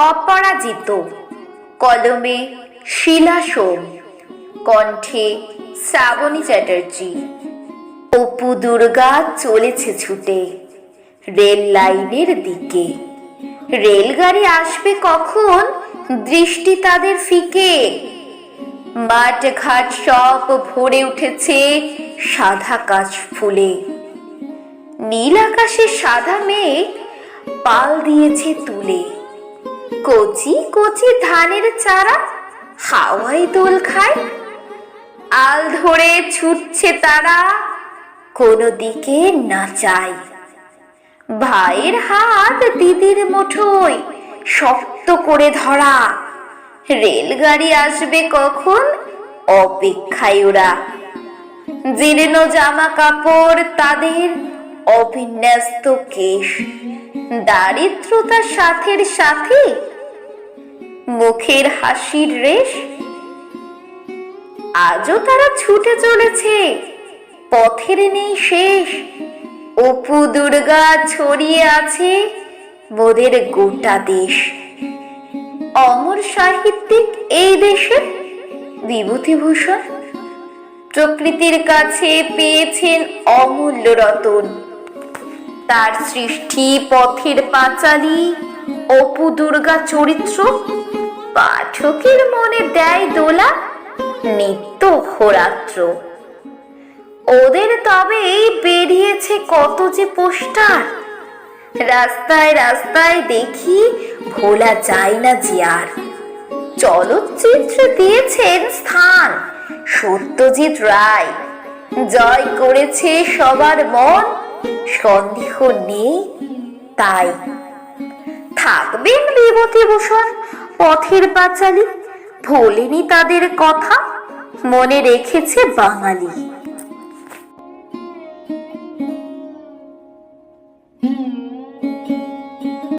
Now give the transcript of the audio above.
অপরাজিত। কলমে শিলা সোম, কণ্ঠে শ্রাবণী চ্যাটার্জি। অপু দুর্গা চলেছে ছুটে রেল লাইনের দিকে। রেলগাড়ি আসবে কখন, দৃষ্টি তাদের ফিকে। মাঠ ঘাট সব ভরে উঠেছে সাদা কাশ ফুলে। নীল আকাশে সাদা মেঘ পাল দিয়েছে তুলে। কচি কচি ধানের চারা হাওয়ায় দোল খায়। আল ধরে ছুটছে তারা, কোনো দিকে না চায়। ভাইয়ের হাত দিদির মুঠোয় শক্ত করে ধরা। রেলগাড়ি আসবে কখন, অপেক্ষায় ওরা। জীর্ণ জামা কাপড় তাদের, অবিন্যস্ত কেশ। দারিদ্রতা সাথের সাথে, মুখের হাসির রেশ। আজও তারা ছুটে চলেছে, পথের নেই শেষ। অপু দুর্গা ছড়িয়ে আছে মোদের গোটা দেশ। অমর সাহিত্যিক এই দেশের বিভূতিভূষণ। প্রকৃতির কাছে পেয়েছেন অমূল্য রতন। তার সৃষ্টি পথের পাঁচালী, অপু দুর্গা চরিত্র পাঠকের মনে দেয় দোলা নিত্য হোরাত্র। ওদের তবেই বেরিয়েছে কত যে পোস্টার। রাস্তায় রাস্তায় দেখি, ভোলা যায় না যে আর। চলচ্চিত্রে দিয়েছেন স্থান সত্যজিৎ রায়। জয় করেছে সবার মন, সন্দেহ নেই তাই। থাকবেন বিভূতিভূষণ পথের পাঁচালী, ভোলেনি তাদের কথা, মনে রেখেছে বাঙালি।